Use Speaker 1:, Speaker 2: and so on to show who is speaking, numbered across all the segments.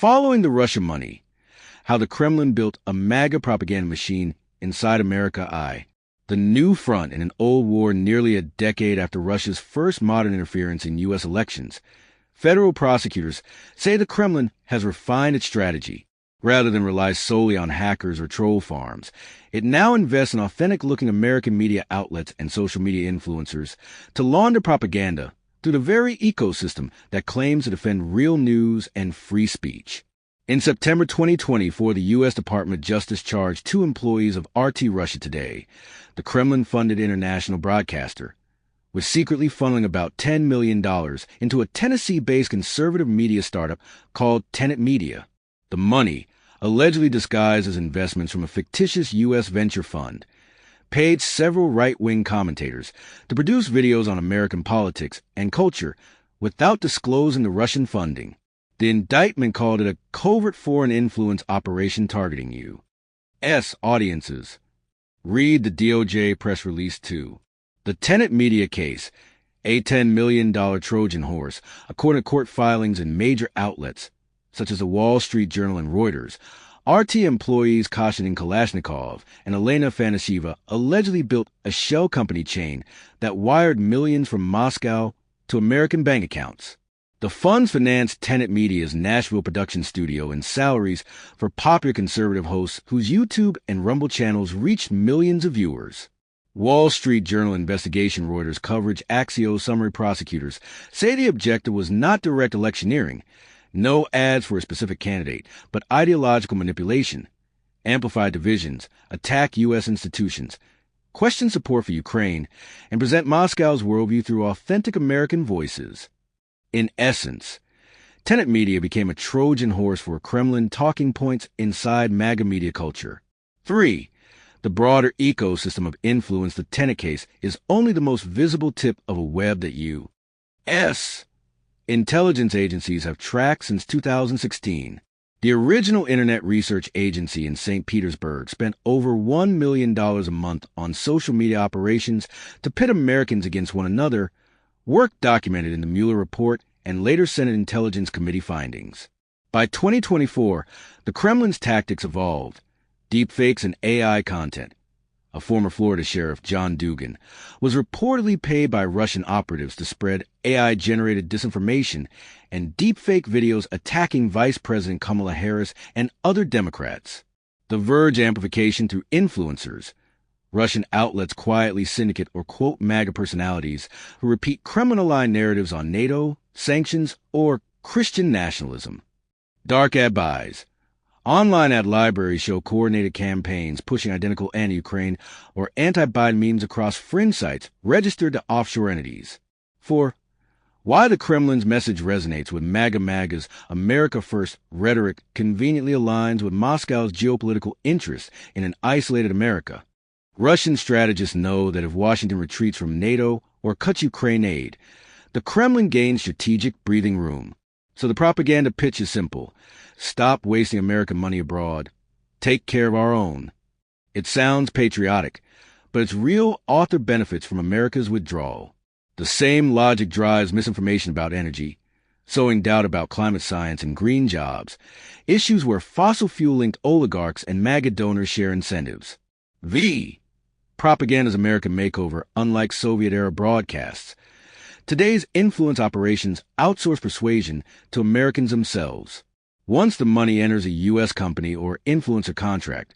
Speaker 1: Following the Russia money, how the Kremlin built a MAGA propaganda machine inside America. The new front in an old war nearly a decade after Russia's first modern interference in U.S. elections. Federal prosecutors say the Kremlin has refined its strategy. Rather than rely solely on hackers or troll farms, it now invests in authentic-looking American media outlets and social media influencers to launder propaganda through the very ecosystem that claims to defend real news and free speech. In September 2024, the U.S. Department of Justice charged 2 employees of RT Russia Today, the Kremlin-funded international broadcaster, with secretly funneling about $10 million into a Tennessee-based conservative media startup called Tenet Media. The money, allegedly disguised as investments from a fictitious U.S. venture fund, paid several right-wing commentators to produce videos on American politics and culture without disclosing the Russian funding. The indictment called it a covert foreign influence operation targeting U.S. audiences. Read the DOJ press release 2. The Tenet Media case, a $10 million Trojan horse, according to court filings in major outlets, such as the Wall Street Journal and Reuters. RT employees Konstantin Kalashnikov and Elena Afanasieva allegedly built a shell company chain that wired millions from Moscow to American bank accounts. The funds financed Tenet Media's Nashville production studio and salaries for popular conservative hosts whose YouTube and Rumble channels reached millions of viewers. Wall Street Journal investigation Reuters coverage Axios summary prosecutors say the objective was not direct electioneering, no ads for a specific candidate, but ideological manipulation, amplify divisions, attack U.S. institutions, question support for Ukraine, and present Moscow's worldview through authentic American voices. In essence, Tenet Media became a Trojan horse for Kremlin talking points inside MAGA media culture. 3. The broader ecosystem of influence the Tenet case is only the most visible tip of a web that U.S. intelligence agencies have tracked since 2016. The original Internet Research Agency in St. Petersburg spent over $1 million a month on social media operations to pit Americans against one another, work documented in the Mueller report and later Senate Intelligence Committee findings. By 2024, the Kremlin's tactics evolved. Deepfakes and AI content. A former Florida sheriff, John Dugan, was reportedly paid by Russian operatives to spread AI-generated disinformation and deepfake videos attacking Vice President Kamala Harris and other Democrats. The Verge amplification through influencers. Russian outlets quietly syndicate or quote MAGA personalities who repeat Kremlin-aligned narratives on NATO, sanctions, or Christian nationalism. Dark ad buys. Online ad libraries show coordinated campaigns pushing identical anti-Ukraine or anti-Biden memes across fringe sites registered to offshore entities. 4. Why the Kremlin's message resonates with MAGA's America First rhetoric conveniently aligns with Moscow's geopolitical interests in an isolated America. Russian strategists know that if Washington retreats from NATO or cuts Ukraine aid, the Kremlin gains strategic breathing room. So the propaganda pitch is simple. Stop wasting American money abroad. Take care of our own. It sounds patriotic, but its real author benefits from America's withdrawal. The same logic drives misinformation about energy, sowing doubt about climate science and green jobs, issues where fossil fuel-linked oligarchs and MAGA donors share incentives. Propaganda's American makeover, unlike Soviet-era broadcasts. Today's influence operations outsource persuasion to Americans themselves. Once the money enters a U.S. company or influencer contract,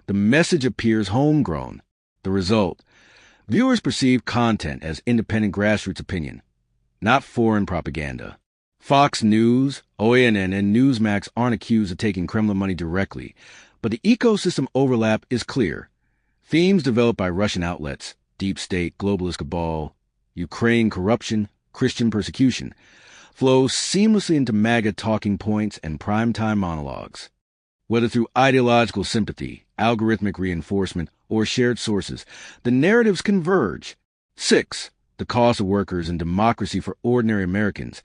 Speaker 1: the message appears homegrown. The result, viewers perceive content as independent grassroots opinion, not foreign propaganda. Fox News, OANN, and Newsmax aren't accused of taking Kremlin money directly, but the ecosystem overlap is clear. Themes developed by Russian outlets, deep state, globalist cabal, Ukraine corruption, Christian persecution, flow seamlessly into MAGA talking points and primetime monologues. Whether through ideological sympathy, algorithmic reinforcement, or shared sources, the narratives converge. 6. The cost of workers and democracy for ordinary Americans.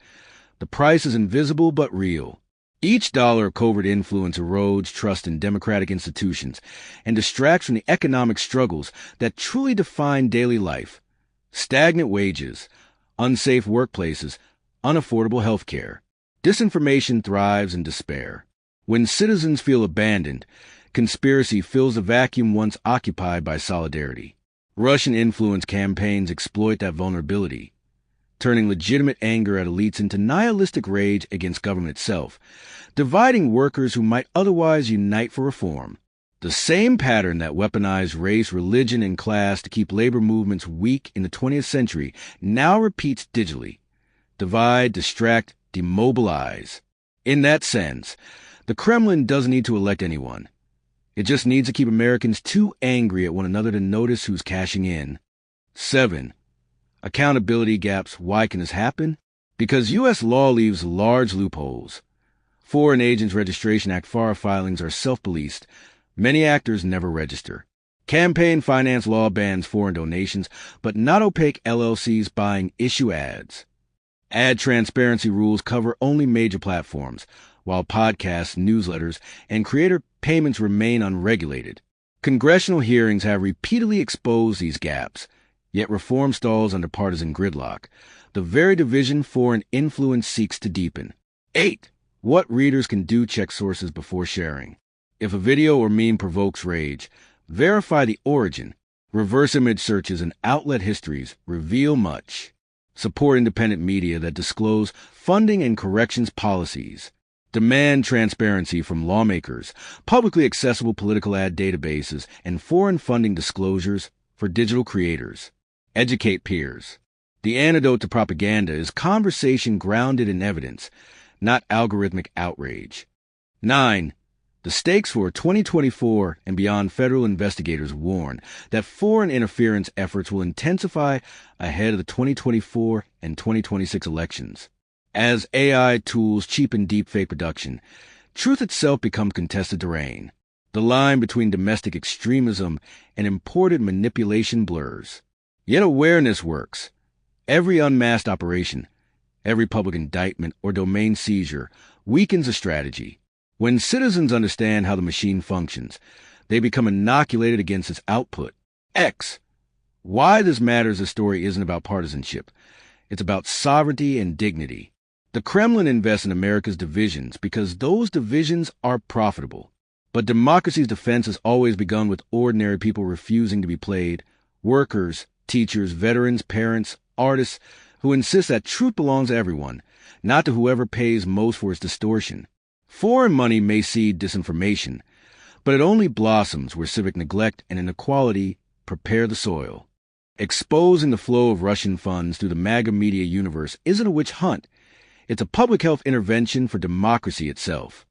Speaker 1: The price is invisible but real. Each dollar of covert influence erodes trust in democratic institutions and distracts from the economic struggles that truly define daily life. Stagnant wages, unsafe workplaces, unaffordable health care. Disinformation thrives in despair. When citizens feel abandoned, conspiracy fills the vacuum once occupied by solidarity. Russian influence campaigns exploit that vulnerability, turning legitimate anger at elites into nihilistic rage against government itself, dividing workers who might otherwise unite for reform. The same pattern that weaponized race, religion, and class to keep labor movements weak in the 20th century now repeats digitally. Divide, distract, demobilize. In that sense, the Kremlin doesn't need to elect anyone. It just needs to keep Americans too angry at one another to notice who's cashing in. 7. Accountability gaps. Why can this happen? Because U.S. law leaves large loopholes. Foreign Agents Registration Act FARA filings are self-policed. Many actors never register. Campaign finance law bans foreign donations, but not opaque LLCs buying issue ads. Ad transparency rules cover only major platforms, while podcasts, newsletters, and creator payments remain unregulated. Congressional hearings have repeatedly exposed these gaps, yet reform stalls under partisan gridlock, the very division foreign influence seeks to deepen. 8. What readers can do. Check sources before sharing. If a video or meme provokes rage, verify the origin. Reverse image searches and outlet histories reveal much. Support independent media that disclose funding and corrections policies. Demand transparency from lawmakers, publicly accessible political ad databases, and foreign funding disclosures for digital creators. Educate peers. The antidote to propaganda is conversation grounded in evidence, not algorithmic outrage. 9. The stakes for 2024 and beyond. Federal investigators warn that foreign interference efforts will intensify ahead of the 2024 and 2026 elections. As AI tools cheapen deepfake production, truth itself becomes contested terrain. The line between domestic extremism and imported manipulation blurs. Yet awareness works. Every unmasked operation, every public indictment or domain seizure weakens a strategy. When citizens understand how the machine functions, they become inoculated against its output. X. Why this matters. The story isn't about partisanship. It's about sovereignty and dignity. The Kremlin invests in America's divisions because those divisions are profitable. But democracy's defense has always begun with ordinary people refusing to be played. Workers, teachers, veterans, parents, artists who insist that truth belongs to everyone, not to whoever pays most for its distortion. Foreign money may seed disinformation, but it only blossoms where civic neglect and inequality prepare the soil. Exposing the flow of Russian funds through the MAGA media universe isn't a witch hunt. It's a public health intervention for democracy itself.